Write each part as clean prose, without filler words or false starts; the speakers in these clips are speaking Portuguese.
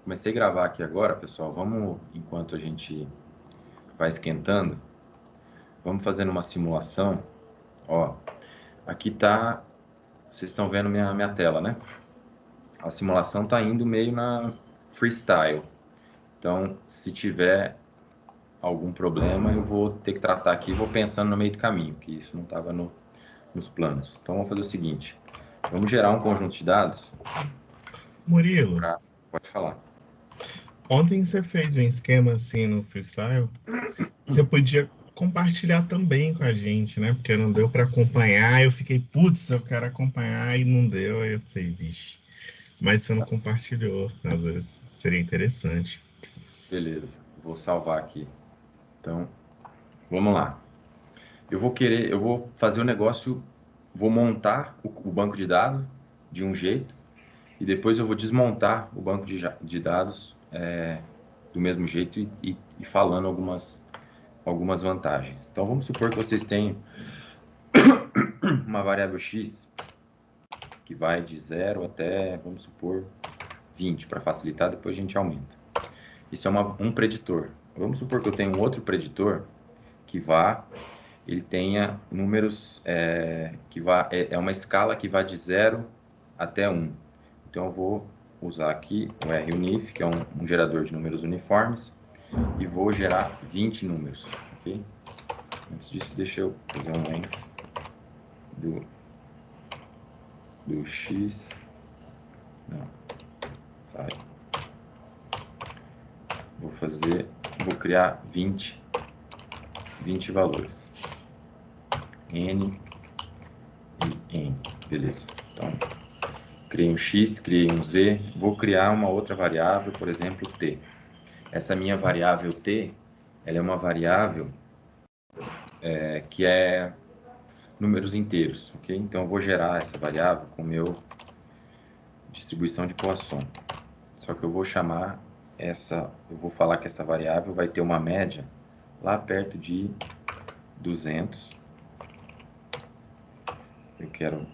Comecei a gravar aqui agora, pessoal. Vamos, enquanto a gente vai esquentando, vamos fazendo uma simulação. Ó, aqui tá, vocês estão vendo minha tela, né? A simulação tá indo meio na freestyle. Então, se tiver algum problema, eu vou ter que tratar aqui, vou pensando no meio do caminho, que isso não estava nos planos. Então, vamos fazer o seguinte. Vamos gerar um conjunto de dados. Murilo, Pode falar. ontem você fez um esquema assim no freestyle. Você podia compartilhar também com a gente, né? Porque não deu para acompanhar. Eu fiquei, putz, eu quero acompanhar e não deu. Aí eu falei, vixe. Mas você não compartilhou, às vezes seria interessante. Beleza, vou salvar aqui. Então, vamos lá. Eu vou fazer o negócio, vou montar o banco de dados de um jeito e depois eu vou desmontar o banco de dados do mesmo jeito e falando algumas vantagens. Então, vamos supor que vocês têm uma variável x que vai de 0 até, vamos supor, 20, para facilitar, depois a gente aumenta. Isso é um preditor. Vamos supor que eu tenho um outro preditor que ele tenha números é uma escala que vai de 0 até 1. Então eu vou usar aqui o RUnif, que é um gerador de números uniformes, e vou gerar 20 números, ok? Antes disso, deixa eu fazer um length do x. Não, sai. Vou criar 20 valores. N e N, beleza. Então, criei um x, criei um z, vou criar uma outra variável, por exemplo, t. Essa minha variável t, ela é uma variável que é números inteiros, ok? Então, eu vou gerar essa variável com meu distribuição de Poisson. Só que eu vou falar que essa variável vai ter uma média lá perto de 200. Eu quero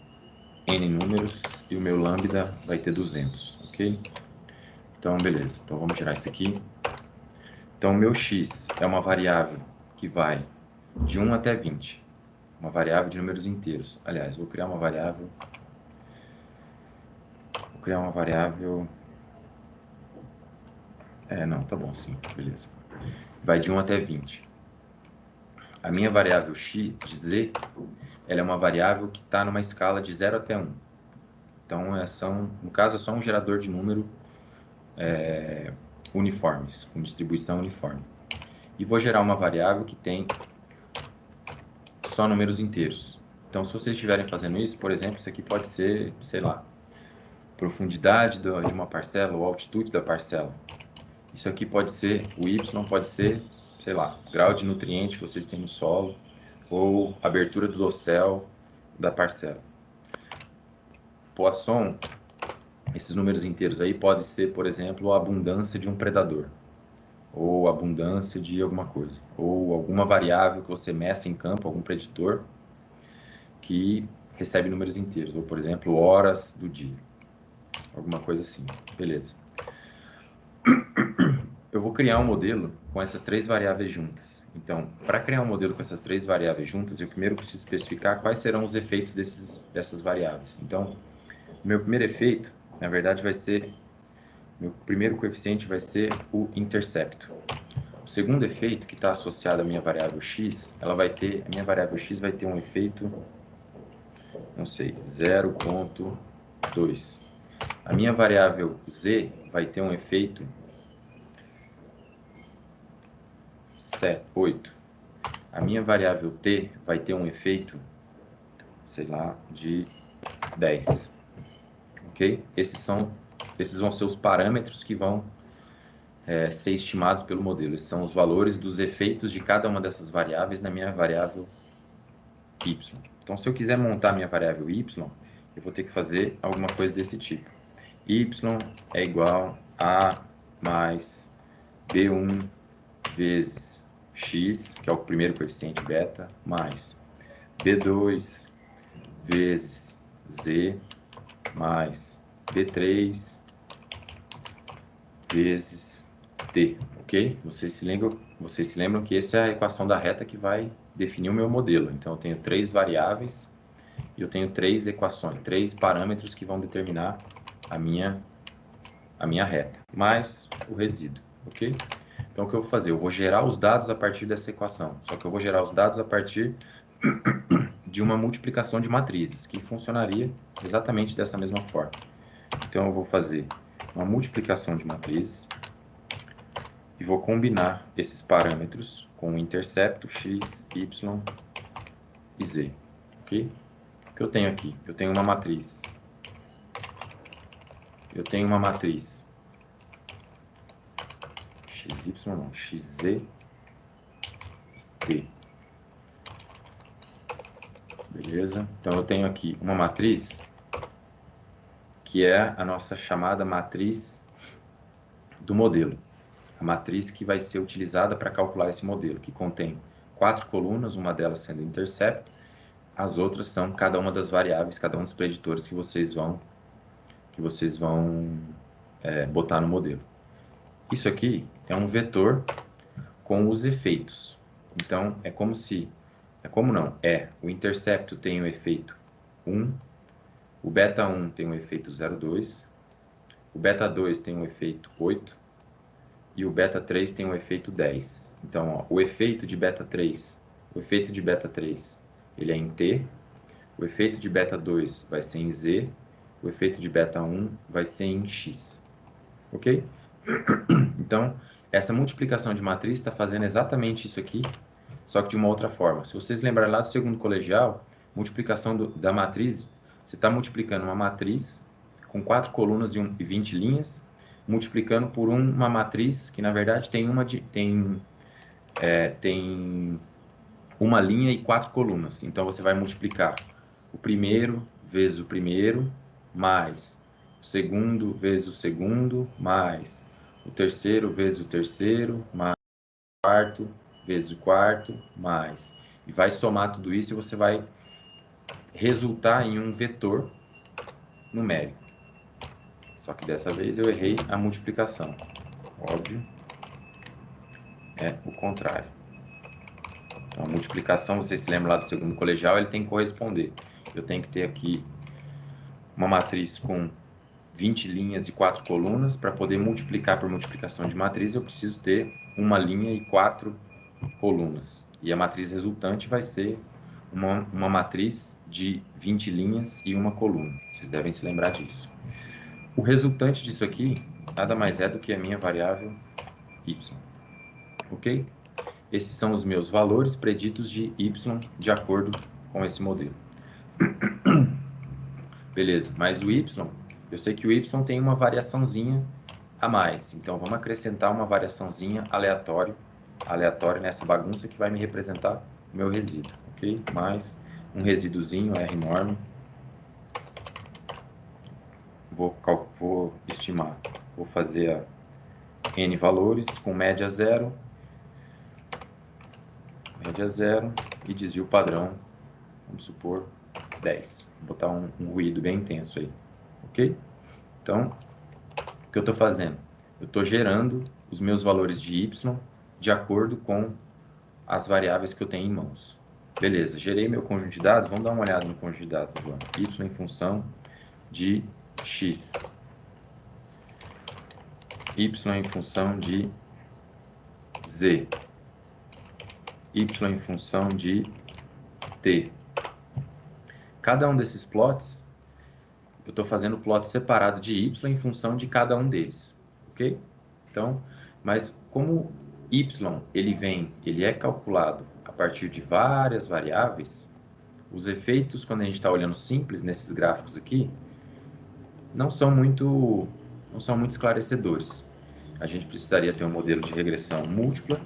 n números e o meu lambda vai ter 200, ok? Então, beleza. Então, vamos tirar isso aqui. Então, o meu x é uma variável que vai de 1 até 20. Uma variável de números inteiros. Aliás, vou criar uma variável... não, tá bom, sim, beleza. Vai de 1 até 20. A minha variável x, z, ela é uma variável que está numa escala de 0 até 1. Então, no caso, é só um gerador de número uniformes, com distribuição uniforme. E vou gerar uma variável que tem só números inteiros. Então, se vocês estiverem fazendo isso, por exemplo, isso aqui pode ser, sei lá, profundidade de uma parcela ou altitude da parcela. Isso aqui pode ser, o y pode ser, sei lá, grau de nutriente que vocês têm no solo ou abertura do dossel da parcela. Poisson, esses números inteiros aí pode ser, por exemplo, a abundância de um predador ou abundância de alguma coisa, ou alguma variável que você meça em campo, algum preditor que recebe números inteiros, ou por exemplo, horas do dia, alguma coisa assim, beleza. Eu vou criar um modelo com essas três variáveis juntas. Então, para criar um modelo com essas três variáveis juntas, eu primeiro preciso especificar quais serão os efeitos dessas variáveis. Então, meu primeiro efeito, na verdade, meu primeiro coeficiente vai ser o intercepto. O segundo efeito, que está associado à minha variável x, a minha variável x vai ter um efeito, não sei, 0,2. A minha variável z vai ter um efeito 8. A minha variável t vai ter um efeito, sei lá, de 10. Ok? Esses vão ser os parâmetros que vão ser estimados pelo modelo. Esses são os valores dos efeitos de cada uma dessas variáveis na minha variável y. Então, se eu quiser montar minha variável y, eu vou ter que fazer alguma coisa desse tipo. Y é igual a mais b1 vezes x, que é o primeiro coeficiente beta, mais b2 vezes z, mais b3 vezes t, ok? Vocês se lembram que essa é a equação da reta que vai definir o meu modelo. Então, eu tenho 3 variáveis e eu tenho 3 equações, 3 parâmetros que vão determinar a minha reta, mais o resíduo, ok? Então, o que eu vou fazer? Eu vou gerar os dados a partir dessa equação, só que eu vou gerar os dados a partir de uma multiplicação de matrizes, que funcionaria exatamente dessa mesma forma. Então, eu vou fazer uma multiplicação de matrizes e vou combinar esses parâmetros com o intercepto x, y e z, ok? O que eu tenho aqui? Eu tenho uma matriz. XY não, XZ, T. Beleza? Então eu tenho aqui uma matriz que é a nossa chamada matriz do modelo. A matriz que vai ser utilizada para calcular esse modelo, que contém 4 colunas, uma delas sendo intercepto, as outras são cada uma das variáveis, cada um dos preditores que vocês vão botar no modelo. Isso aqui é um vetor com os efeitos. Então, o intercepto tem o efeito 1, o beta 1 tem o efeito 0,2, o beta 2 tem o efeito 8 e o beta 3 tem o efeito 10. Então, ó, o efeito de beta 3, ele é em T, o efeito de beta 2 vai ser em Z, o efeito de beta 1 vai ser em X. Ok? Então, essa multiplicação de matriz está fazendo exatamente isso aqui, só que de uma outra forma. Se vocês lembrarem lá do segundo colegial, multiplicação da matriz, você está multiplicando uma matriz com 4 colunas e 20 linhas, multiplicando por uma matriz que, na verdade, tem uma linha e 4 colunas. Então, você vai multiplicar o primeiro vezes o primeiro, mais o segundo vezes o segundo, mais o terceiro vezes o terceiro, mais o quarto vezes o quarto, mais. E vai somar tudo isso e você vai resultar em um vetor numérico. Só que dessa vez eu errei a multiplicação. Óbvio, é o contrário. Então, a multiplicação, vocês se lembram lá do segundo colegial, ele tem que corresponder. Eu tenho que ter aqui uma matriz com 20 linhas e 4 colunas. Para poder multiplicar por multiplicação de matriz, eu preciso ter uma linha e 4 colunas. E a matriz resultante vai ser uma matriz de 20 linhas e uma coluna. Vocês devem se lembrar disso. O resultante disso aqui nada mais é do que a minha variável y. Ok? Esses são os meus valores preditos de y de acordo com esse modelo. Beleza, mas o y, eu sei que o y tem uma variaçãozinha a mais. Então, vamos acrescentar uma variaçãozinha aleatória nessa bagunça que vai me representar o meu resíduo, ok? Mais um resíduozinho, R enorme. Vou estimar. Vou fazer N valores com média zero e desvio padrão, vamos supor, 10. Vou botar um ruído bem intenso aí, ok? Então, o que eu estou fazendo? Eu estou gerando os meus valores de y de acordo com as variáveis que eu tenho em mãos. Beleza, gerei meu conjunto de dados, vamos dar uma olhada no conjunto de dados agora. Y em função de x. Y em função de z. Y em função de t. Cada um desses plots, eu estou fazendo plot separado de y em função de cada um deles, ok? Então, mas como y ele é calculado a partir de várias variáveis, os efeitos, quando a gente está olhando simples nesses gráficos aqui, não são muito esclarecedores. A gente precisaria ter um modelo de regressão múltipla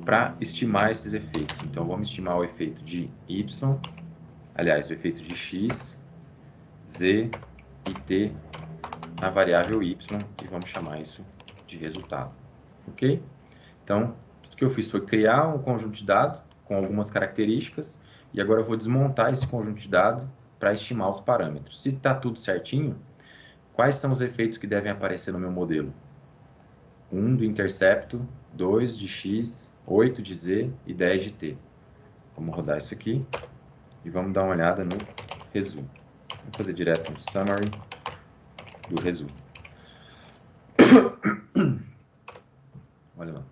para estimar esses efeitos. Então, vamos estimar o efeito de y, aliás, o efeito de x, z e t na variável y, e vamos chamar isso de resultado. Ok? Então, tudo que eu fiz foi criar um conjunto de dados com algumas características, e agora eu vou desmontar esse conjunto de dados para estimar os parâmetros. Se está tudo certinho, quais são os efeitos que devem aparecer no meu modelo? 1 do intercepto, 2 de x, 8 de z e 10 de t. Vamos rodar isso aqui e vamos dar uma olhada no resumo. Vamos fazer direto no summary do resumo. Olha lá.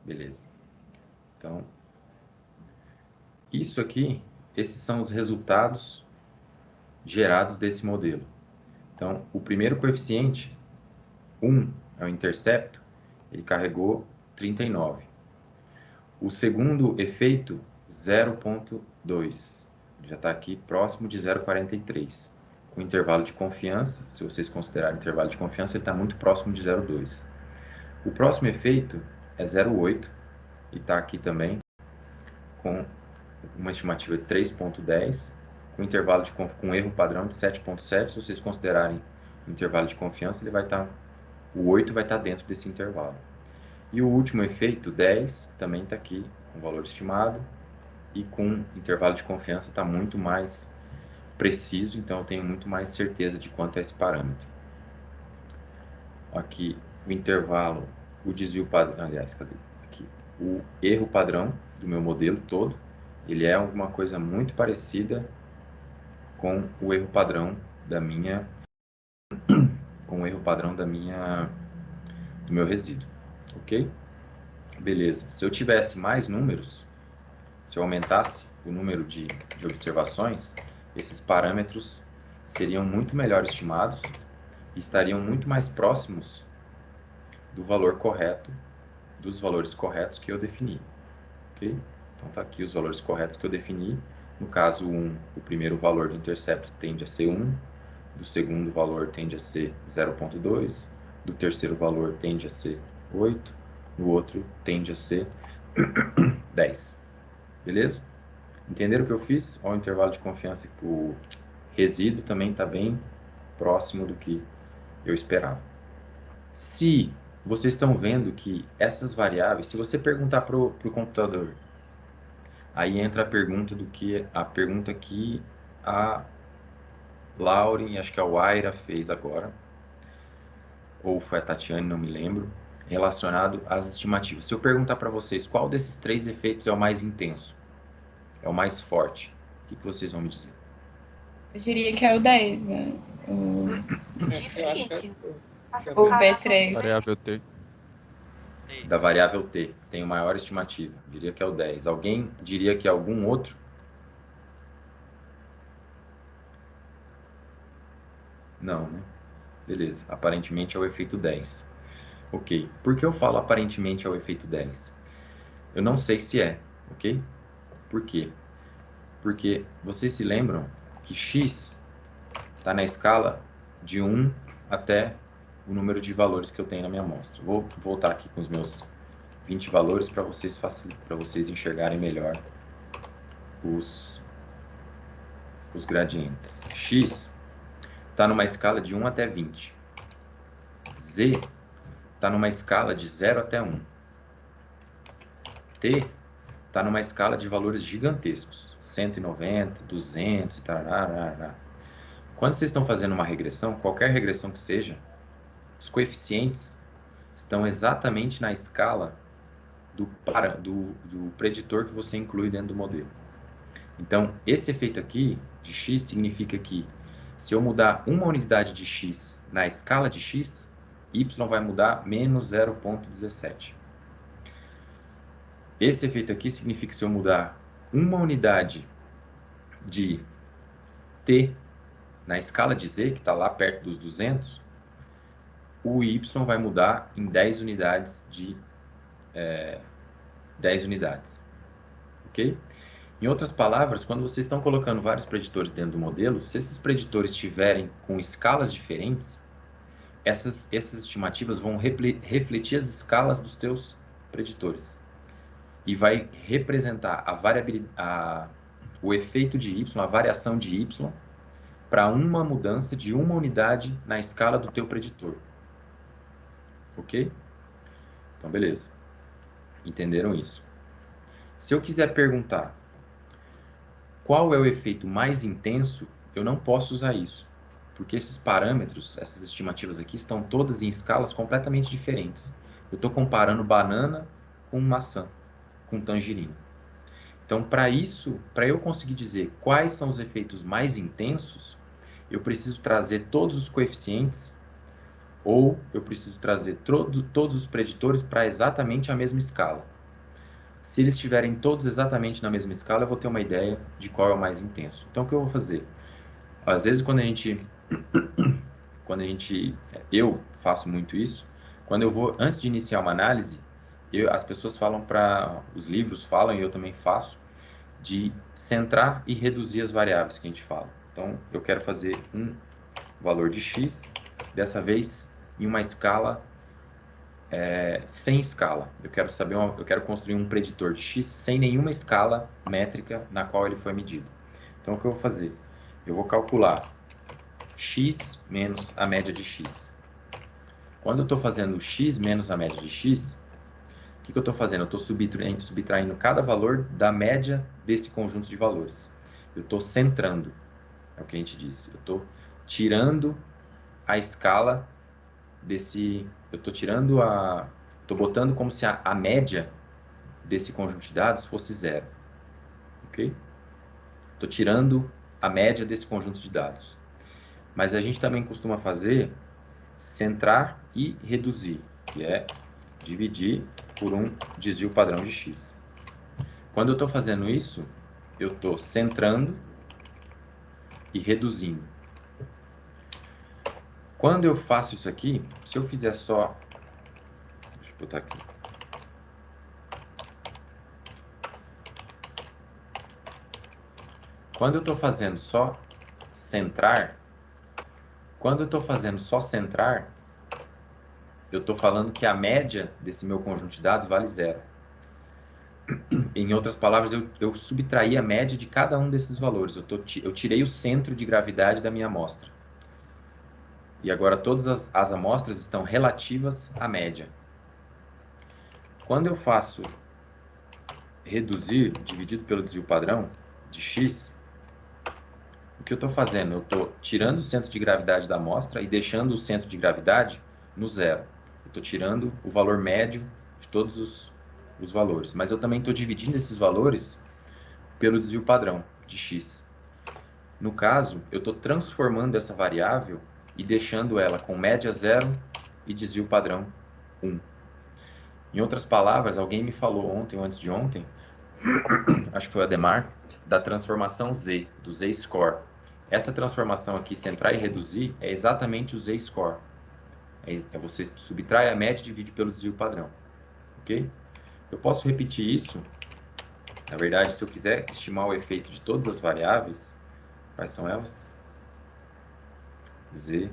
Beleza. Então, isso aqui, esses são os resultados gerados desse modelo. Então, o primeiro coeficiente, 1, é o intercepto, ele carregou 39. O segundo efeito, 0,2. Já está aqui próximo de 0,43. Com intervalo de confiança, se vocês considerarem intervalo de confiança, ele está muito próximo de 0,2. O próximo efeito é 0,8 e está aqui também com uma estimativa de 3,10, com intervalo com erro padrão de 7,7. Se vocês considerarem o intervalo de confiança, ele vai estar, o 8 vai estar dentro desse intervalo. E o último efeito, 10, também está aqui com valor estimado e com intervalo de confiança está muito mais preciso, então eu tenho muito mais certeza de quanto é esse parâmetro. Aqui o intervalo, o desvio padrão, aliás, cadê? Aqui, o erro padrão do meu modelo todo, ele é alguma coisa muito parecida com o erro padrão da minha, do meu resíduo, ok? Beleza. Se eu tivesse mais números, se eu aumentasse o número de observações, esses parâmetros seriam muito melhor estimados e estariam muito mais próximos do valor correto, dos valores corretos que eu defini. Okay? Então está aqui os valores corretos que eu defini. No caso 1, o primeiro valor do intercepto tende a ser 1, do segundo valor tende a ser 0,2, do terceiro valor tende a ser 8, no outro tende a ser 10. Beleza? Entenderam o que eu fiz? Olha o intervalo de confiança, o resíduo também está bem próximo do que eu esperava. Se vocês estão vendo que essas variáveis, se você perguntar para o computador, aí entra a pergunta que a Lauren, acho que a Waira fez agora, ou foi a Tatiane, não me lembro, relacionado às estimativas. Se eu perguntar para vocês qual desses 3 efeitos é o mais intenso, é o mais forte, o que vocês vão me dizer? Eu diria que é o 10, né? Difícil. O B3. Variável T. Da variável T, tenho maior estimativa. Diria que é o 10. Alguém diria que é algum outro? Não, né? Beleza. Aparentemente é o efeito 10. Ok. Por que eu falo aparentemente é o efeito 10? Eu não sei se é, ok? Por quê? Porque vocês se lembram que x está na escala de 1 até o número de valores que eu tenho na minha amostra. Vou voltar aqui com os meus 20 valores para vocês enxergarem melhor os gradientes. X está numa escala de 1 até 20. Z está numa escala de 0 até 1. T está numa escala de valores gigantescos. 190, 200, tarará. Quando vocês estão fazendo uma regressão, qualquer regressão que seja, os coeficientes estão exatamente na escala do preditor que você inclui dentro do modelo. Então, esse efeito aqui de x significa que se eu mudar uma unidade de x na escala de x, y vai mudar menos 0,17. Esse efeito aqui significa que se eu mudar uma unidade de t na escala de z, que está lá perto dos 200, o y vai mudar em 10 unidades de 10 unidades. Ok? Em outras palavras, quando vocês estão colocando vários preditores dentro do modelo, se esses preditores estiverem com escalas diferentes, essas estimativas vão refletir as escalas dos teus preditores. E vai representar o efeito de y, a variação de y, para uma mudança de uma unidade na escala do teu preditor. Ok? Então, beleza. Entenderam isso? Se eu quiser perguntar qual é o efeito mais intenso, eu não posso usar isso. Porque esses parâmetros, essas estimativas aqui, estão todas em escalas completamente diferentes. Eu estou comparando banana com maçã, com tangerina. Então, para isso, para eu conseguir dizer quais são os efeitos mais intensos, eu preciso trazer todos os coeficientes ou eu preciso trazer todos os preditores para exatamente a mesma escala. Se eles estiverem todos exatamente na mesma escala, eu vou ter uma ideia de qual é o mais intenso. Então, o que eu vou fazer? Às vezes, eu faço muito isso, quando eu vou, antes de iniciar uma análise, as pessoas falam os livros falam, e eu também faço, de centrar e reduzir as variáveis que a gente fala. Então, eu quero fazer um valor de x, dessa vez em uma escala sem escala. Eu quero construir um preditor de x sem nenhuma escala métrica na qual ele foi medido. Então, o que eu vou fazer? Eu vou calcular x menos a média de x. Quando eu estou fazendo x menos a média de x, o que eu estou fazendo? Eu estou subtraindo cada valor da média desse conjunto de valores. Eu estou centrando, é o que a gente disse. Eu estou tirando a escala desse... Estou botando como se a média desse conjunto de dados fosse zero. Ok? Estou tirando a média desse conjunto de dados. Mas a gente também costuma fazer centrar e reduzir, que é dividir por um desvio padrão de x. Quando eu estou fazendo isso, eu estou centrando e reduzindo. Quando eu faço isso aqui, se eu fizer só... Deixa eu botar aqui. Quando eu estou fazendo só centrar, eu estou falando que a média desse meu conjunto de dados vale zero. Em outras palavras, eu subtraí a média de cada um desses valores. Eu tirei o centro de gravidade da minha amostra. E agora todas as amostras estão relativas à média. Quando eu faço reduzir dividido pelo desvio padrão de x, o que eu estou fazendo? Eu estou tirando o centro de gravidade da amostra e deixando o centro de gravidade no zero. Eu estou tirando o valor médio de todos os valores. Mas eu também estou dividindo esses valores pelo desvio padrão de x. No caso, eu estou transformando essa variável e deixando ela com média 0 e desvio padrão 1. Em outras palavras, alguém me falou ontem ou antes de ontem, acho que foi o Ademar, da transformação Z, do Z-score. Essa transformação aqui, centrar e reduzir, é exatamente o Z-score. Você subtrai a média e divide pelo desvio padrão. Ok? Eu posso repetir isso. Na verdade, se eu quiser estimar o efeito de todas as variáveis, quais são elas? Z.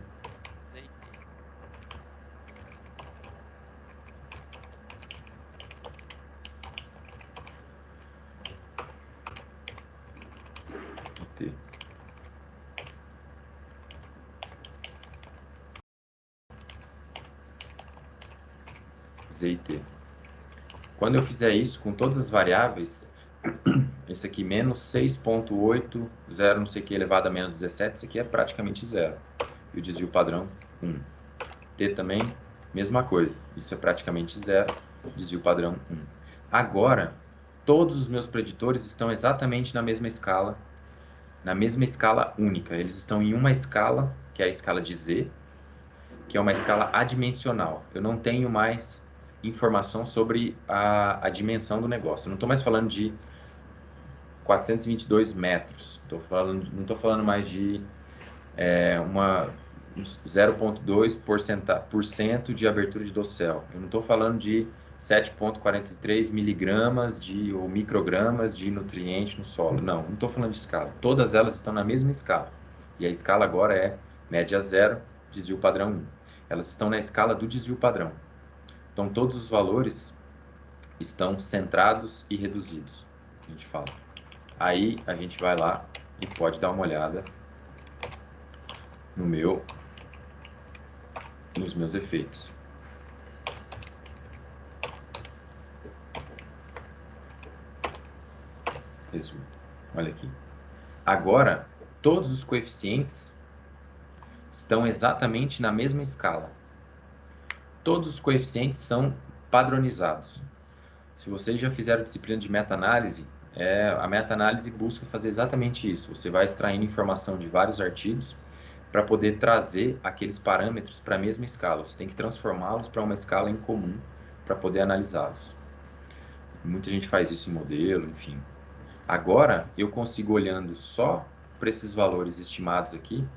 E T. Z e T. Quando eu fizer isso com todas as variáveis, esse aqui menos 6.80 não sei o que elevado a menos 17, isso aqui é praticamente zero. E o desvio padrão 1. T também, mesma coisa. Isso é praticamente zero, desvio padrão 1. Agora, todos os meus preditores estão exatamente na mesma escala única. Eles estão em uma escala, que é a escala de Z, que é uma escala adimensional. Eu não tenho mais informação sobre a dimensão do negócio. Eu não estou mais falando de 422 metros. Não estou falando mais de 0,2% de abertura de dossel. Eu não estou falando de 7,43 miligramas ou microgramas de nutriente no solo. Não estou falando de escala. Todas elas estão na mesma escala. E a escala agora é média 0, desvio padrão 1. Elas estão na escala do desvio padrão. Então, todos os valores estão centrados e reduzidos. A gente fala. Aí, a gente vai lá e pode dar uma olhada nos meus efeitos. Resumo. Olha aqui. Agora, todos os coeficientes estão exatamente na mesma escala. Todos os coeficientes são padronizados. Se vocês já fizeram disciplina de meta-análise, a meta-análise busca fazer exatamente isso. Você vai extraindo informação de vários artigos para poder trazer aqueles parâmetros para a mesma escala. Você tem que transformá-los para uma escala em comum para poder analisá-los. Muita gente faz isso em modelo, enfim. Agora, eu consigo, olhando só para esses valores estimados aqui,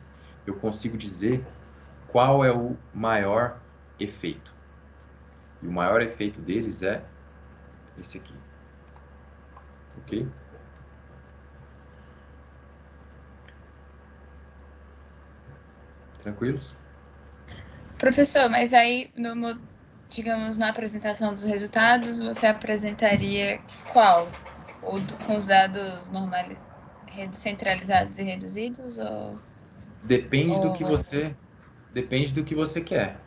eu consigo dizer qual é o maior efeito. E o maior efeito deles é esse aqui. Ok? Tranquilos? Professor, mas aí, digamos, na apresentação dos resultados, você apresentaria qual? Com os dados normais, centralizados e reduzidos? Depende do que você quer.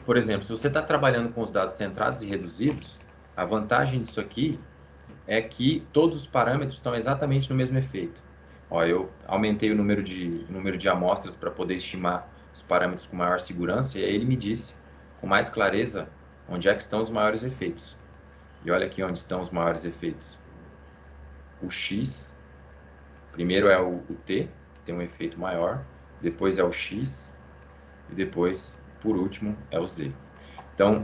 Por exemplo, se você está trabalhando com os dados centrados e reduzidos, a vantagem disso aqui é que todos os parâmetros estão exatamente no mesmo efeito. Ó, eu aumentei o número de amostras para poder estimar os parâmetros com maior segurança, e aí ele me disse com mais clareza onde é que estão os maiores efeitos. E olha aqui onde estão os maiores efeitos. O X, primeiro é o T, que tem um efeito maior, depois é o X, e depois, por último, é o Z. Então,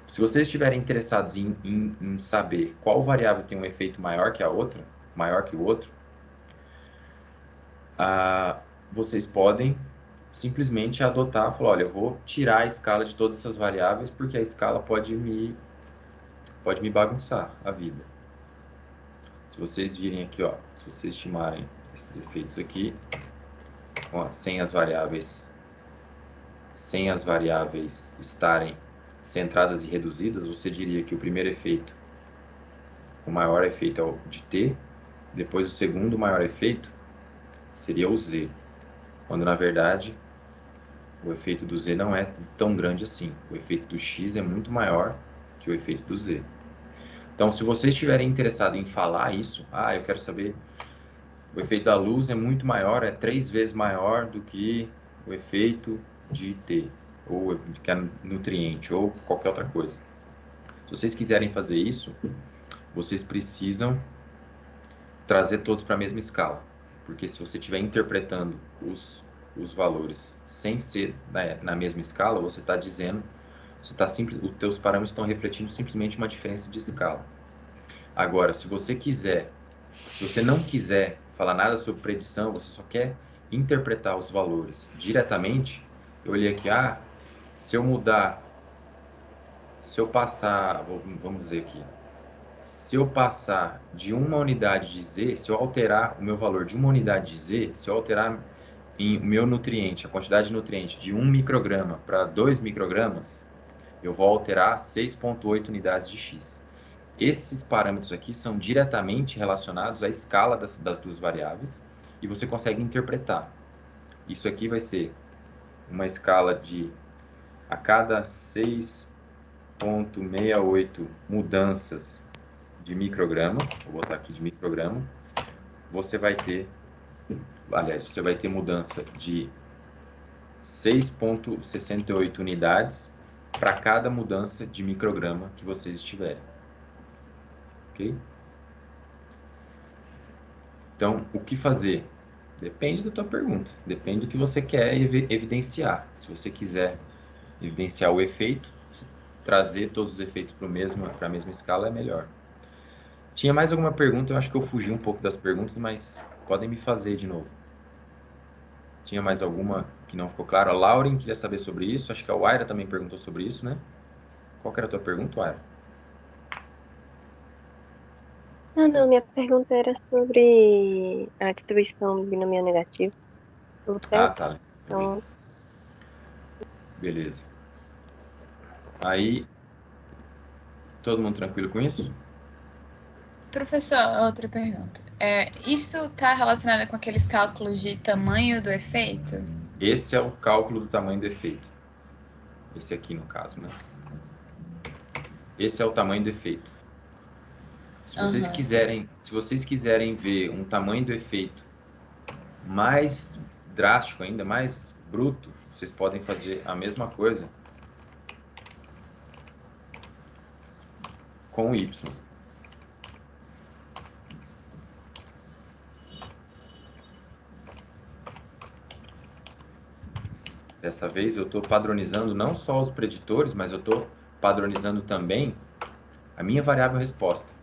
se vocês estiverem interessados em saber qual variável tem um efeito maior que a outra, maior que o outro, vocês podem simplesmente adotar, falar, olha, eu vou tirar a escala de todas essas variáveis porque a escala pode me bagunçar a vida. Se vocês virem aqui, ó, se vocês estimarem esses efeitos aqui, ó, sem as variáveis estarem centradas e reduzidas, você diria que o primeiro efeito, o maior efeito é o de T, depois o segundo maior efeito seria o Z, quando na verdade o efeito do Z não é tão grande assim. O efeito do X é muito maior que o efeito do Z. Então, se vocês estiverem interessados em falar isso, eu quero saber, o efeito da luz é muito maior, é 3 vezes maior do que o efeito de T, ou que é nutriente, ou qualquer outra coisa. Se vocês quiserem fazer isso, vocês precisam trazer todos para a mesma escala. Porque se você estiver interpretando os valores sem ser na mesma escala, você está dizendo, os teus parâmetros estão refletindo simplesmente uma diferença de escala. Agora, se você não quiser falar nada sobre predição, você só quer interpretar os valores diretamente, eu olhei aqui, se eu passar, vamos dizer aqui, se eu passar de uma unidade de Z, se eu alterar o meu valor de uma unidade de Z, se eu alterar o meu nutriente, a quantidade de nutriente de 1 micrograma para 2 microgramas, eu vou alterar 6,8 unidades de X. Esses parâmetros aqui são diretamente relacionados à escala das duas variáveis e você consegue interpretar. Isso aqui vai ser uma escala de a cada 6,68 mudanças de micrograma, vou botar aqui de micrograma, você vai ter mudança de 6,68 unidades para cada mudança de micrograma que vocês tiverem. Ok? Então, o que fazer? Depende da tua pergunta, depende do que você quer evidenciar. Se você quiser evidenciar o efeito, trazer todos os efeitos para a mesma escala é melhor. Tinha mais alguma pergunta? Eu acho que eu fugi um pouco das perguntas, mas podem me fazer de novo. Tinha mais alguma que não ficou clara? A Lauren queria saber sobre isso. Acho que a Waira também perguntou sobre isso, né? Qual que era a tua pergunta, Waira? Não, minha pergunta era sobre a distribuição binomial negativa. Tá. Então, beleza. Aí, todo mundo tranquilo com isso? Professor, outra pergunta. Isso está relacionado com aqueles cálculos de tamanho do efeito? Esse é o cálculo do tamanho do efeito. Esse aqui, no caso, né? Esse é o tamanho do efeito. Se vocês quiserem ver um tamanho do efeito mais drástico ainda, mais bruto, vocês podem fazer a mesma coisa com o y. Dessa vez eu estou padronizando não só os preditores, mas eu estou padronizando também a minha variável resposta.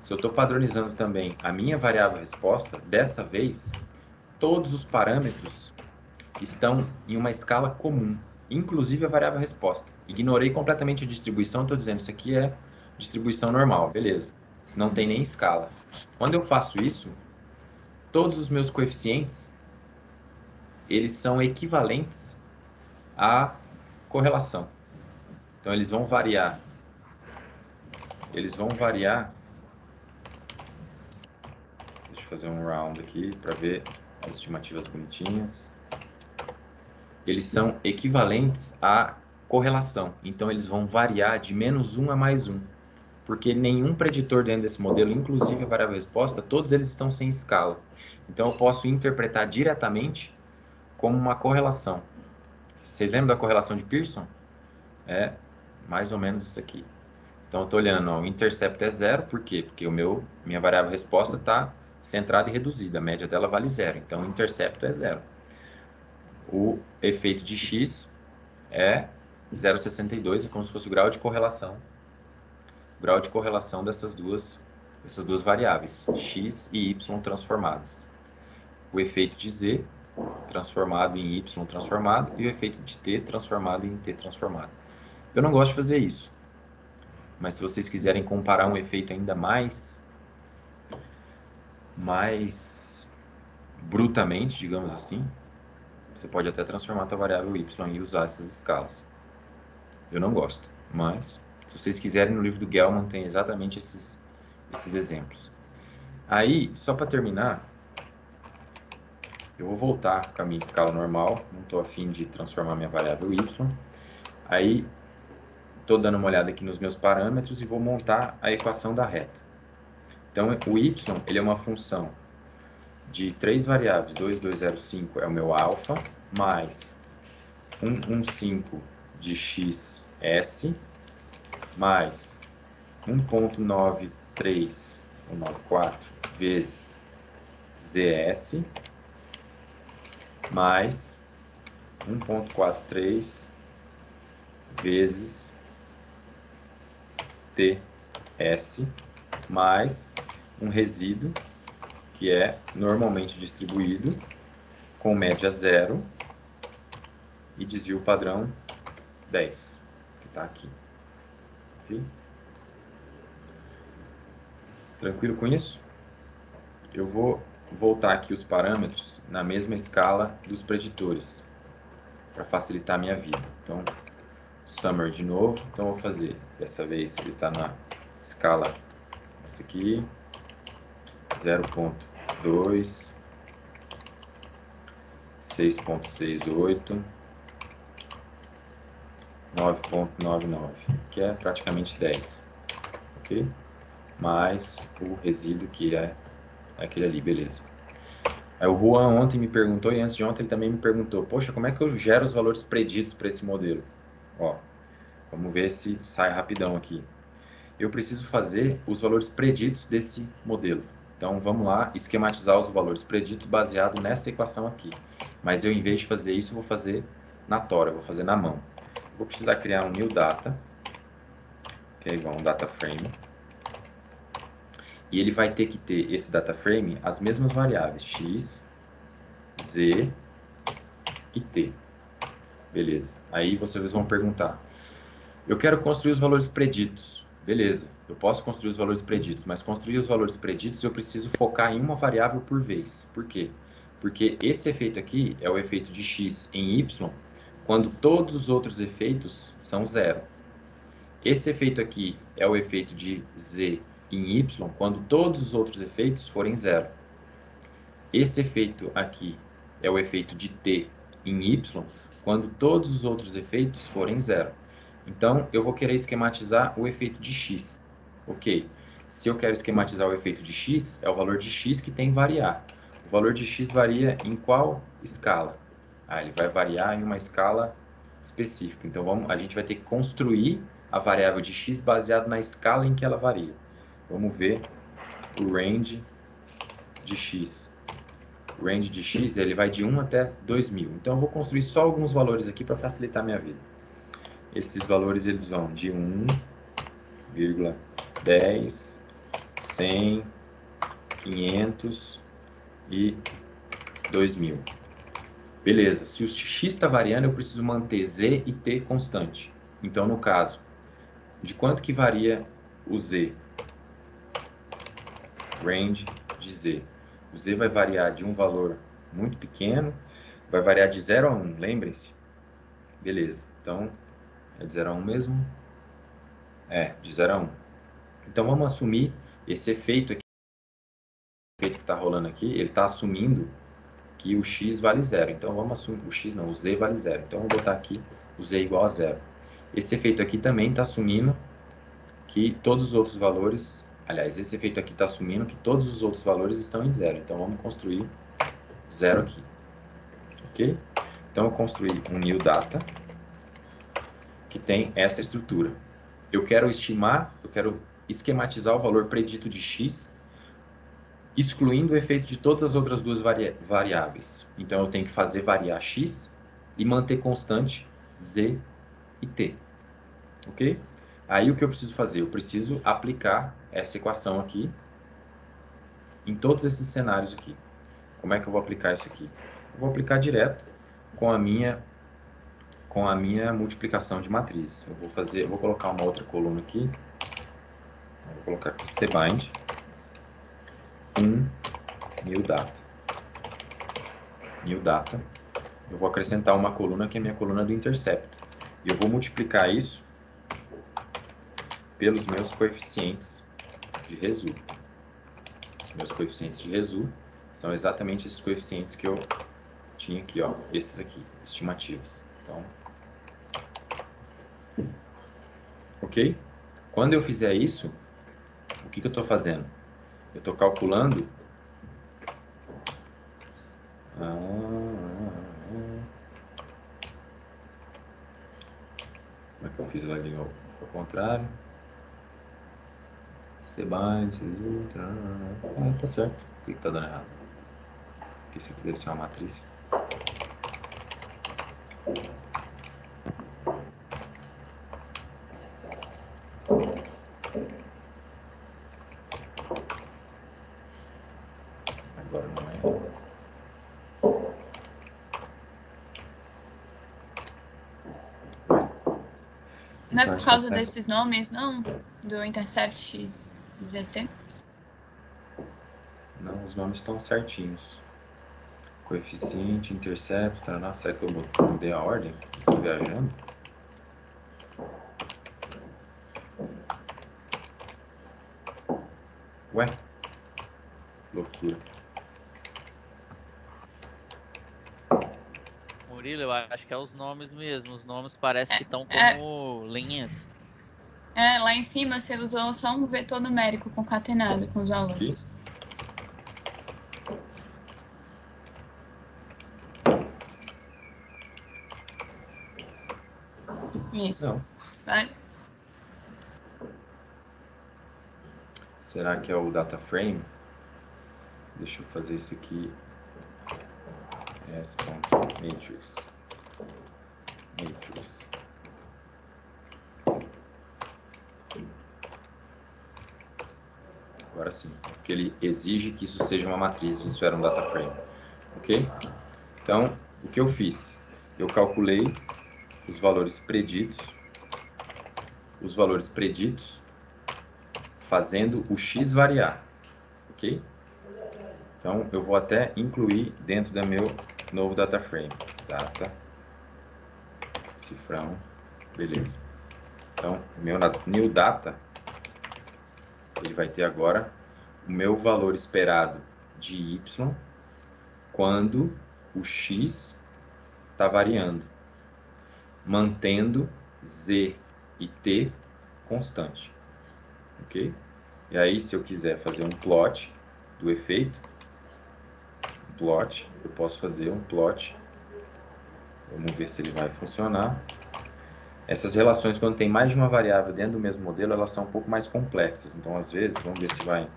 Se eu estou padronizando também a minha variável resposta, dessa vez, todos os parâmetros estão em uma escala comum, inclusive a variável resposta. Ignorei completamente a distribuição, estou dizendo isso aqui é distribuição normal, beleza. Isso não tem nem escala. Quando eu faço isso, todos os meus coeficientes, eles são equivalentes à correlação. Então, eles vão variar. Deixa eu fazer um round aqui para ver as estimativas bonitinhas. Eles são equivalentes à correlação. Então, eles vão variar de -1 a +1. Porque nenhum preditor dentro desse modelo, inclusive a variável resposta, todos eles estão sem escala. Então, eu posso interpretar diretamente como uma correlação. Vocês lembram da correlação de Pearson? É mais ou menos isso aqui. Então, eu estou olhando, ó, o intercepto é 0, por quê? Porque minha variável resposta está centrada e reduzida, a média dela vale 0, então o intercepto é 0. O efeito de x é 0,62, é como se fosse o grau de correlação. O grau de correlação dessas duas variáveis, x e y transformadas. O efeito de z transformado em y transformado e o efeito de t transformado em t transformado. Eu não gosto de fazer isso, mas se vocês quiserem comparar um efeito ainda mais brutamente, digamos assim, você pode até transformar a tua variável y e usar essas escalas. Eu não gosto, mas se vocês quiserem, no livro do Gell-Mann tem exatamente esses exemplos. Aí, só para terminar, eu vou voltar com a minha escala normal, não estou afim de transformar minha variável y. Aí, estou dando uma olhada aqui nos meus parâmetros e vou montar a equação da reta. Então, o y ele é uma função de 3 variáveis, 2, 2, 0, 5 é o meu alfa, mais 1, 1, 5 de x, s, mais 1,93 ou 94 vezes zs, mais 1,43 vezes ts, mais um resíduo que é normalmente distribuído com média 0 e desvio padrão 10, que está aqui. Okay? Tranquilo com isso? Eu vou voltar aqui os parâmetros na mesma escala dos preditores, para facilitar a minha vida. Então, summary de novo. Então, eu vou fazer, dessa vez ele está na escala, essa aqui, 0,2, 6,68, 9,99, que é praticamente 10, ok? Mais o resíduo que é aquele ali, beleza. Aí o Juan ontem me perguntou, e antes de ontem ele também me perguntou, poxa, como é que eu gero os valores preditos para esse modelo? Ó, vamos ver se sai rapidão aqui. Eu preciso fazer os valores preditos desse modelo. Então, vamos lá, esquematizar os valores preditos baseado nessa equação aqui. Mas eu, em vez de fazer isso, vou fazer na tora, vou fazer na mão. Vou precisar criar um new data, que é igual a um data frame. E ele vai ter que ter, esse data frame, as mesmas variáveis, x, z e t. Beleza. Aí vocês vão perguntar, eu quero construir os valores preditos. Beleza, eu posso construir os valores preditos, mas construir os valores preditos eu preciso focar em uma variável por vez. Por quê? Porque esse efeito aqui é o efeito de x em y, quando todos os outros efeitos são zero. Esse efeito aqui é o efeito de z em y, quando todos os outros efeitos forem zero. Esse efeito aqui é o efeito de t em y, quando todos os outros efeitos forem zero. Então, eu vou querer esquematizar o efeito de x. Ok, se eu quero esquematizar o efeito de x, é o valor de x que tem que variar. O valor de x varia em qual escala? Ah, ele vai variar em uma escala específica. Então, a gente vai ter que construir a variável de x baseado na escala em que ela varia. Vamos ver o range de x. O range de x ele vai de 1 até 2000. Então, eu vou construir só alguns valores aqui para facilitar a minha vida. Esses valores eles vão de 1,10, 100, 500 e 2000. Beleza, se o x está variando, eu preciso manter z e t constante. Então, no caso, de quanto que varia o z? Range de z. O z vai variar de um valor muito pequeno, vai variar de 0 a 1, lembrem-se. Beleza, então é de 0 a 1 mesmo? É, de 0 a 1. Então vamos assumir esse efeito aqui, o efeito que está rolando aqui, ele está assumindo que o x vale 0. Então vamos assumir, o x não, o z vale 0. Então vamos botar aqui o z igual a 0. Esse efeito aqui também está assumindo que todos os outros valores, aliás, esse efeito aqui está assumindo que todos os outros valores estão em 0. Então vamos construir 0 aqui. Ok? Então eu construí um new data que tem essa estrutura. Eu quero esquematizar o valor predito de x, excluindo o efeito de todas as outras duas variáveis. Então eu tenho que fazer variar x e manter constante z e t. Ok? Aí o que eu preciso fazer? Eu preciso aplicar essa equação aqui em todos esses cenários aqui. Como é que eu vou aplicar isso aqui? Eu vou aplicar direto com a minha multiplicação de matriz. Eu vou colocar uma outra coluna aqui. Vou colocar aqui cbind new data. New data. Eu vou acrescentar uma coluna que é a minha coluna do intercepto. E eu vou multiplicar isso pelos meus coeficientes de resu. Os meus coeficientes de resu são exatamente esses coeficientes que eu tinha aqui, ó, esses aqui, estimativos. Então, ok? Quando eu fizer isso, o que eu estou fazendo? Eu estou calculando como é que eu fiz lá de novo? Ao contrário. Cbind, tá certo. Por que tá dando errado? Porque isso aqui deve ser uma matriz. Agora não é. Não é por causa desses nomes, não? Do Intercept X ZT? Não, os nomes estão certinhos. Coeficiente, intercept, tá? Nossa, será que eu mudei a ordem? Estou viajando? Ué? Loucura. Murilo, eu acho que é os nomes mesmo. Os nomes parece que estão como linhas. Lá em cima você usou só um vetor numérico concatenado com os valores. Aqui? Isso. Não. Vai. Será que é o data frame? Deixa eu fazer isso aqui. S.matrix. Matrix. Agora sim, porque ele exige que isso seja uma matriz, isso era um data frame. Ok? Então, o que eu fiz? Eu calculei os valores preditos fazendo o x variar. Ok? Então, eu vou até incluir dentro do meu novo data frame. Data, cifrão, beleza. Então, o meu new data, ele vai ter agora o meu valor esperado de y quando o x está variando, mantendo z e t constante. Ok? E aí, se eu quiser fazer um plot do efeito, eu posso fazer um plot Vamos ver se ele vai funcionar. Essas relações, quando tem mais de uma variável dentro do mesmo modelo, elas são um pouco mais complexas. Então, às vezes, vamos ver se vai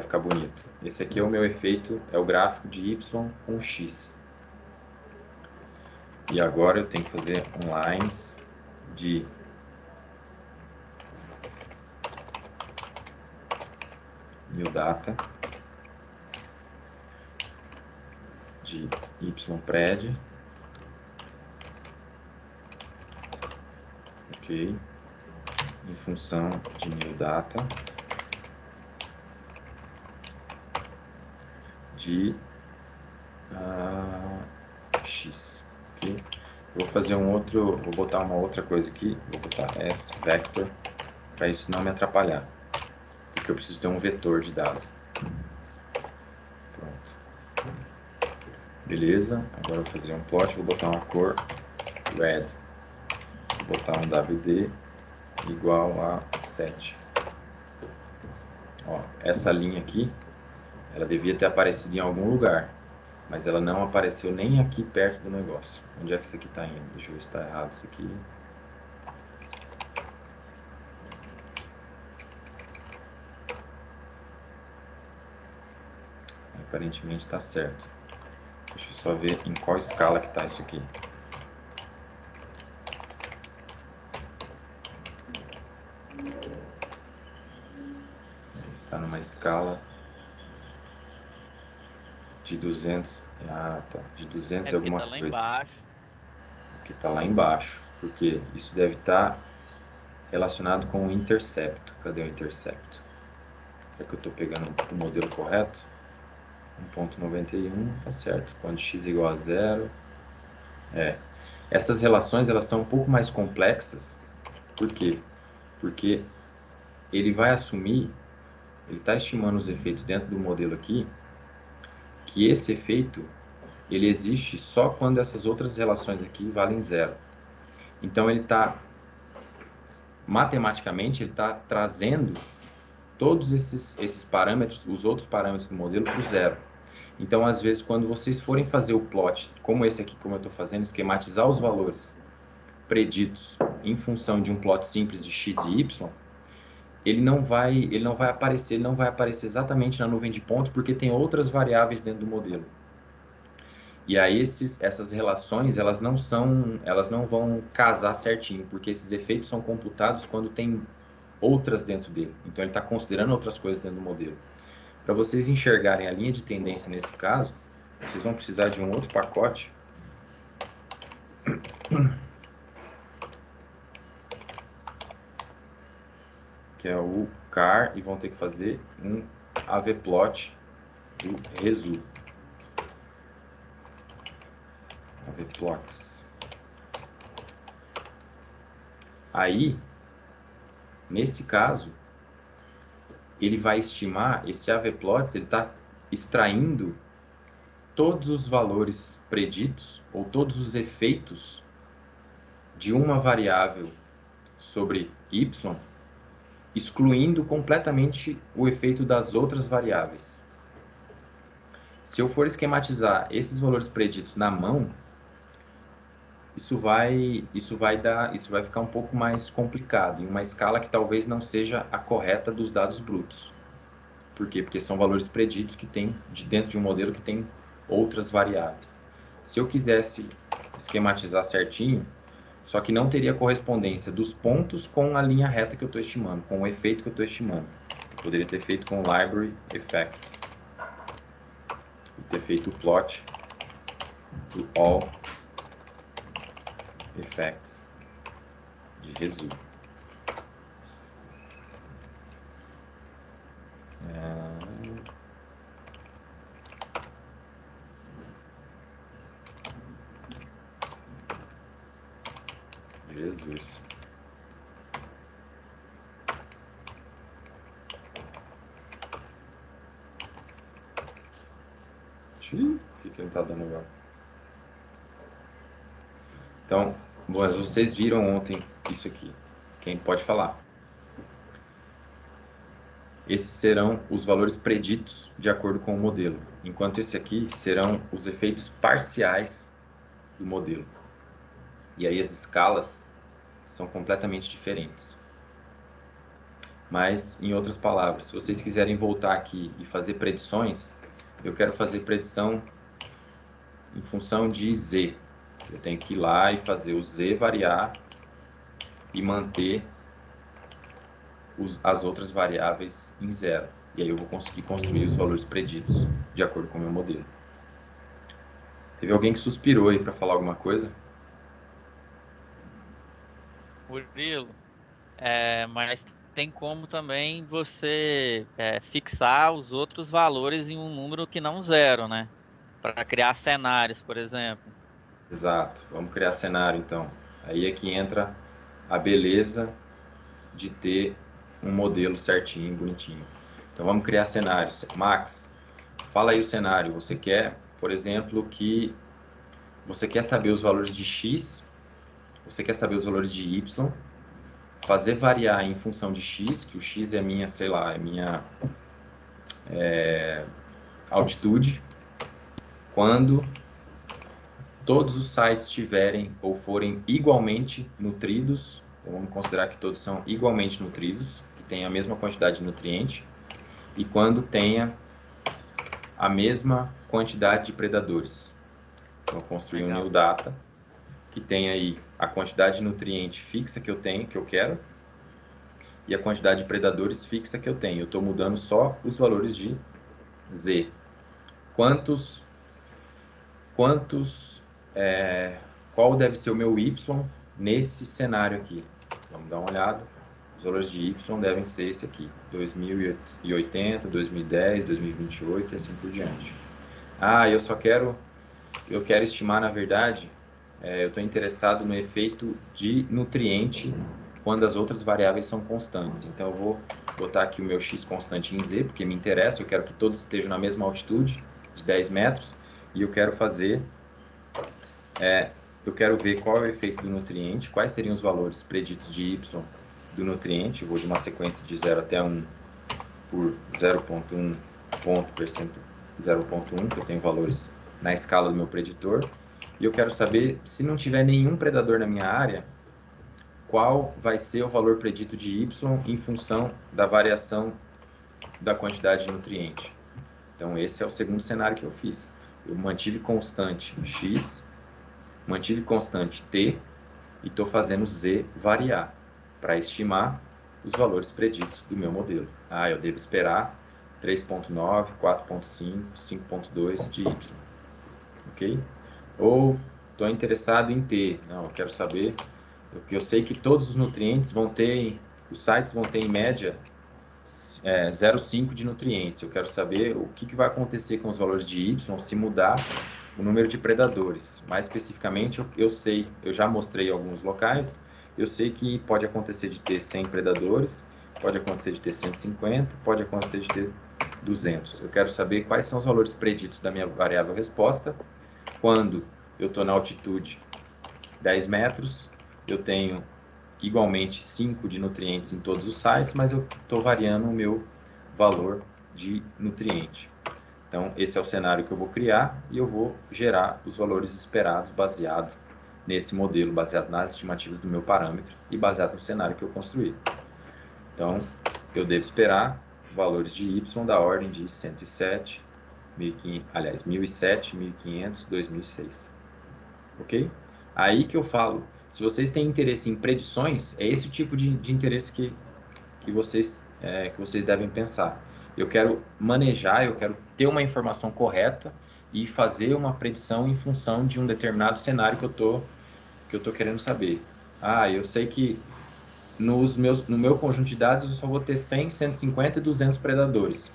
ficar bonito. Esse aqui é o meu efeito, é o gráfico de y com x. E agora eu tenho que fazer lines de new data, de ypred, ok, em função de new data, de x, ok. Vou fazer vou botar uma outra coisa aqui, vou botar s-vector, para isso não me atrapalhar, porque eu preciso ter um vetor de dado. Pronto. Beleza, agora eu vou fazer um plot, vou botar uma cor red, vou botar um WD igual a 7. Ó, essa linha aqui, ela devia ter aparecido em algum lugar, mas ela não apareceu nem aqui perto do negócio. Onde é que isso aqui está indo? Deixa eu ver se está errado isso aqui. Aparentemente está certo. Deixa eu só ver em qual escala que está isso aqui. Está numa escala de 200. Ah, tá. De 200 e alguma tá lá coisa. embaixo. Que está lá embaixo. Porque isso deve estar relacionado com o intercepto. Cadê o intercepto? Será que eu estou pegando o modelo correto? 1.91, tá certo. Quando x é igual a 0. Essas relações, elas são um pouco mais complexas. Por quê? Porque ele vai assumir, ele está estimando os efeitos dentro do modelo aqui, que esse efeito, ele existe só quando essas outras relações aqui valem 0. Então, ele está, matematicamente, ele está trazendo todos esses parâmetros, os outros parâmetros do modelo, para o 0. Então, às vezes, quando vocês forem fazer o plot, como esse aqui, como eu estou fazendo, esquematizar os valores preditos em função de um plot simples de x e y, ele não vai aparecer exatamente na nuvem de pontos, porque tem outras variáveis dentro do modelo. E aí essas relações, elas não vão casar certinho, porque esses efeitos são computados quando tem outras dentro dele. Então ele está considerando outras coisas dentro do modelo. Para vocês enxergarem a linha de tendência nesse caso, vocês vão precisar de um outro pacote. Que é o car, e vão ter que fazer um avplot do resu. Avplots. Aí, nesse caso, ele vai estimar, esse avplots, ele está extraindo todos os valores preditos, ou todos os efeitos de uma variável sobre y, excluindo completamente o efeito das outras variáveis. Se eu for esquematizar esses valores preditos na mão, isso vai ficar um pouco mais complicado, em uma escala que talvez não seja a correta dos dados brutos. Por quê? Porque são valores preditos que tem dentro de um modelo que tem outras variáveis. Se eu quisesse esquematizar certinho, só que não teria correspondência dos pontos com a linha reta que eu estou estimando, com o efeito que eu estou estimando. Eu poderia ter feito com Library Effects. Ter feito o plot do All Effects de resu. Jesus. O que não tá dando agora? Então, vocês viram ontem isso aqui. Quem pode falar? Esses serão os valores preditos de acordo com o modelo, enquanto esse aqui serão os efeitos parciais do modelo. E aí as escalas são completamente diferentes. Mas, em outras palavras, se vocês quiserem voltar aqui e fazer predições, eu quero fazer predição em função de Z. Eu tenho que ir lá e fazer o Z variar e manter as outras variáveis em zero. E aí eu vou conseguir construir os valores preditos de acordo com o meu modelo. Teve alguém que suspirou aí para falar alguma coisa? Murilo, mas tem como também você fixar os outros valores em um número que não zero, né? Para criar cenários, por exemplo. Exato. Vamos criar cenário, então. Aí é que entra a beleza de ter um modelo certinho, bonitinho. Então vamos criar cenários. Max, fala aí o cenário. Você quer, por exemplo, que você quer saber os valores de x, você quer saber os valores de y, fazer variar em função de x, que o x é minha, sei lá, é minha altitude, quando todos os sites tiverem ou forem igualmente nutridos, então vamos considerar que todos são igualmente nutridos, que tem a mesma quantidade de nutriente, e quando tenha a mesma quantidade de predadores. Então, eu construir um new data que tem aí a quantidade de nutriente fixa que eu tenho, que eu quero, e a quantidade de predadores fixa que eu tenho. Eu estou mudando só os valores de Z. Qual deve ser o meu Y nesse cenário aqui? Vamos dar uma olhada. Os valores de Y devem ser esse aqui, 2080, 2010, 2028 e assim por diante. Eu quero estimar, na verdade, eu estou interessado no efeito de nutriente quando as outras variáveis são constantes. Então eu vou botar aqui o meu x constante em z, porque me interessa, eu quero que todos estejam na mesma altitude, de 10 metros, e eu quero ver qual é o efeito do nutriente, quais seriam os valores preditos de y do nutriente. Eu vou de uma sequência de 0 até 1 por 0,1 ponto percentual, 0,1, que eu tenho valores na escala do meu preditor. E eu quero saber, se não tiver nenhum predador na minha área, qual vai ser o valor predito de y em função da variação da quantidade de nutriente. Então esse é o segundo cenário que eu fiz. Eu mantive constante x, mantive constante t e estou fazendo z variar para estimar os valores preditos do meu modelo. Eu devo esperar 3.9, 4.5, 5.2 de y. Ok? Ou estou interessado em t. Não, eu quero saber, eu sei que todos os nutrientes vão ter, os sites vão ter em média 0,5 de nutrientes. Eu quero saber o que vai acontecer com os valores de y se mudar o número de predadores. Mais especificamente, eu sei, eu já mostrei alguns locais, eu sei que pode acontecer de ter 100 predadores, pode acontecer de ter 150, pode acontecer de ter 200. Eu quero saber quais são os valores preditos da minha variável resposta quando eu estou na altitude 10 metros, eu tenho igualmente 5 de nutrientes em todos os sites, mas eu estou variando o meu valor de nutriente. Então, esse é o cenário que eu vou criar e eu vou gerar os valores esperados baseado nesse modelo, baseado nas estimativas do meu parâmetro e baseado no cenário que eu construí. Então, eu devo esperar valores de y da ordem de 107, 1007, 1500, 2006. Ok? Aí que eu falo, se vocês têm interesse em predições, é esse o tipo de interesse que vocês devem pensar. Eu quero manejar, eu quero ter uma informação correta e fazer uma predição em função de um determinado cenário que eu tô querendo saber. Eu sei que no meu conjunto de dados eu só vou ter 100, 150 e 200 predadores.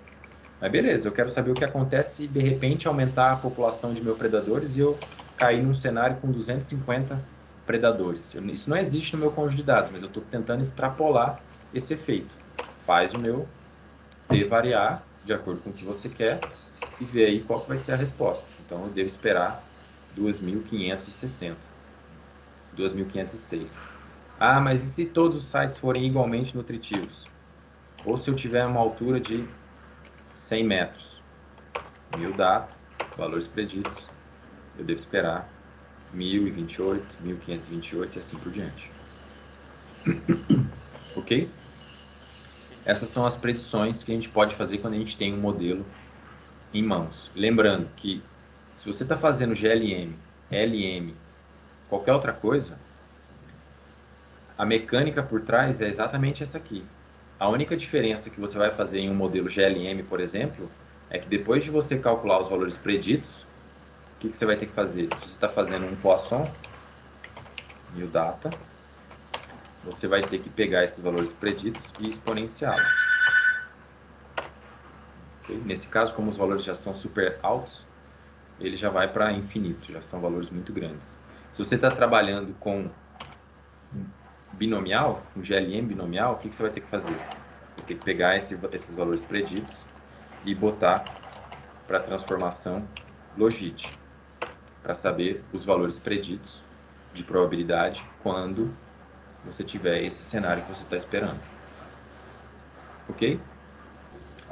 Mas beleza, eu quero saber o que acontece se de repente aumentar a população de meus predadores e eu cair num cenário com 250 predadores. Isso não existe no meu conjunto de dados, mas eu estou tentando extrapolar esse efeito. Faz o meu t variar de acordo com o que você quer e vê aí qual vai ser a resposta. Então eu devo esperar 2.560, 2.506. Mas e se todos os sites forem igualmente nutritivos? Ou se eu tiver uma altura de 100 metros? New data, valores preditos, eu devo esperar 1028, 1528 e assim por diante. Ok? Essas são as predições que a gente pode fazer quando a gente tem um modelo em mãos. Lembrando que se você está fazendo GLM, LM, qualquer outra coisa, a mecânica por trás é exatamente essa aqui. A única diferença que você vai fazer em um modelo GLM, por exemplo, é que depois de você calcular os valores preditos, o que você vai ter que fazer? Se você está fazendo um Poisson, new data, você vai ter que pegar esses valores preditos e exponenciá-los. Okay? Nesse caso, como os valores já são super altos, ele já vai para infinito, já são valores muito grandes. Se você está trabalhando com binomial, um GLM binomial, o que você vai ter que fazer? Vai ter que pegar esses valores preditos e botar para a transformação logit, para saber os valores preditos de probabilidade quando você tiver esse cenário que você está esperando. Ok?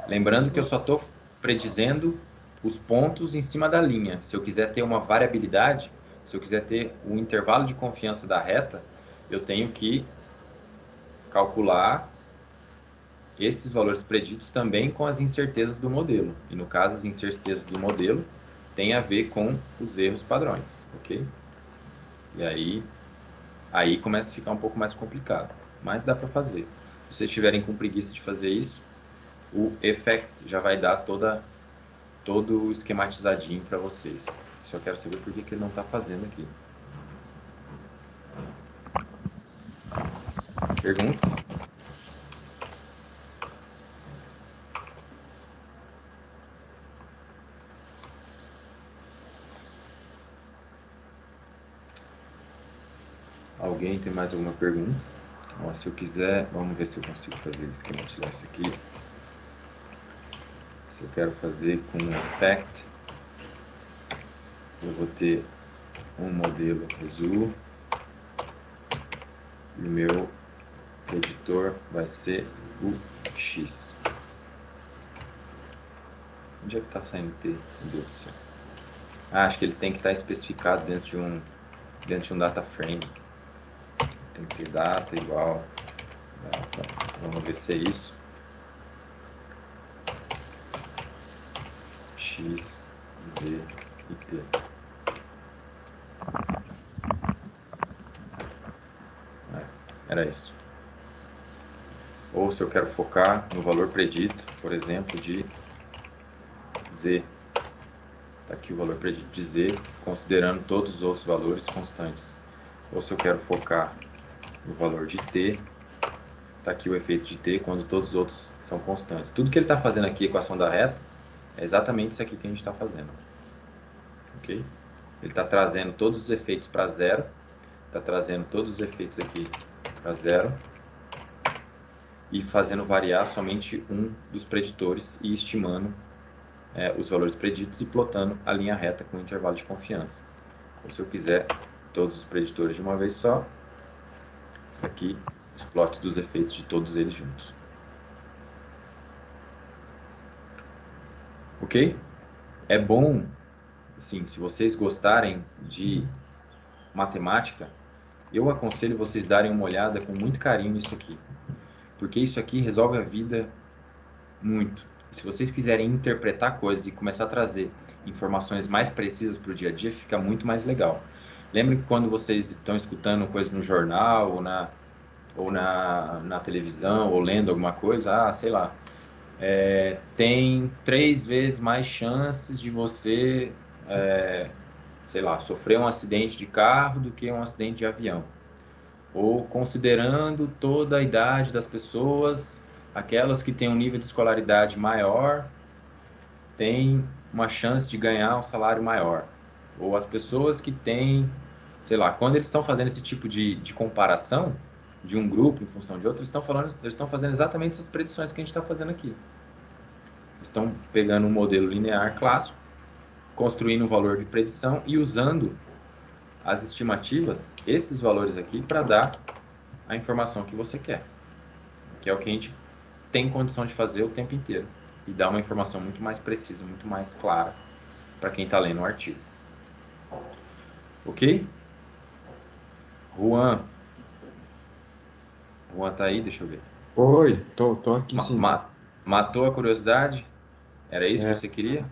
Lembrando que eu só estou predizendo os pontos em cima da linha. Se eu quiser ter uma variabilidade, se eu quiser ter um intervalo de confiança da reta, eu tenho que calcular esses valores preditos também com as incertezas do modelo. E no caso, as incertezas do modelo tem a ver com os erros padrões, ok? E aí começa a ficar um pouco mais complicado, mas dá para fazer. Se vocês estiverem com preguiça de fazer isso, o Effects já vai dar todo esquematizadinho para vocês. Só quero saber por que ele não está fazendo aqui. Perguntas? Alguém tem mais alguma pergunta? Ó, se eu quiser, vamos ver se eu consigo esquematizar isso aqui. Se eu quero fazer com Effect, eu vou ter um modelo azul e o meu editor vai ser o X. Onde é que está saindo T? Meu Deus do céu. Ah, acho que eles têm que estar especificados dentro de um data frame. Tem que ter data igual data. Vamos ver se é isso. X, Z e T. Era isso. Ou se eu quero focar no valor predito, por exemplo, de Z. Está aqui o valor predito de Z, considerando todos os outros valores constantes. Ou se eu quero focar no valor de T, está aqui o efeito de T quando todos os outros são constantes. Tudo que ele está fazendo aqui, a equação da reta, é exatamente isso aqui que a gente está fazendo. Ok? Ele está trazendo todos os efeitos para zero, está trazendo todos os efeitos aqui para zero, e fazendo variar somente um dos preditores e estimando os valores preditos e plotando a linha reta com intervalo de confiança. Ou se eu quiser todos os preditores de uma vez só, aqui os plots dos efeitos de todos eles juntos. Ok? É bom, assim, se vocês gostarem de matemática, eu aconselho vocês darem uma olhada com muito carinho nisso aqui. Porque isso aqui resolve a vida muito. Se vocês quiserem interpretar coisas e começar a trazer informações mais precisas para o dia a dia, fica muito mais legal. Lembre que quando vocês estão escutando coisa no jornal ou na televisão ou lendo alguma coisa, sei lá, tem 3 vezes mais chances de você, sei lá, sofrer um acidente de carro do que um acidente de avião. Ou considerando toda a idade das pessoas, aquelas que têm um nível de escolaridade maior têm uma chance de ganhar um salário maior. Ou as pessoas que têm, sei lá, quando eles estão fazendo esse tipo de comparação de um grupo em função de outro, eles estão fazendo exatamente essas predições que a gente está fazendo aqui. Estão pegando um modelo linear clássico, construindo um valor de predição e usando as estimativas, esses valores aqui, para dar a informação que você quer, que é o que a gente tem condição de fazer o tempo inteiro e dar uma informação muito mais precisa, muito mais clara para quem está lendo o artigo. Ok? Juan. Juan tá aí? Deixa eu ver. Oi, tô aqui Ma- sim. ma- matou a curiosidade? Era isso que É, você queria?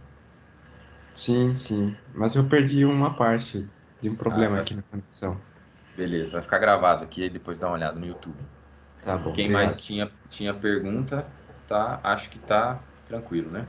sim. Mas eu perdi uma parte de um Ah, problema vai, aqui na conexão. beleza, vai ficar gravado aqui e depois dá uma olhada no YouTube. Tá bom, Quem mais obrigado. tinha pergunta, tá? Acho que tá tranquilo, né?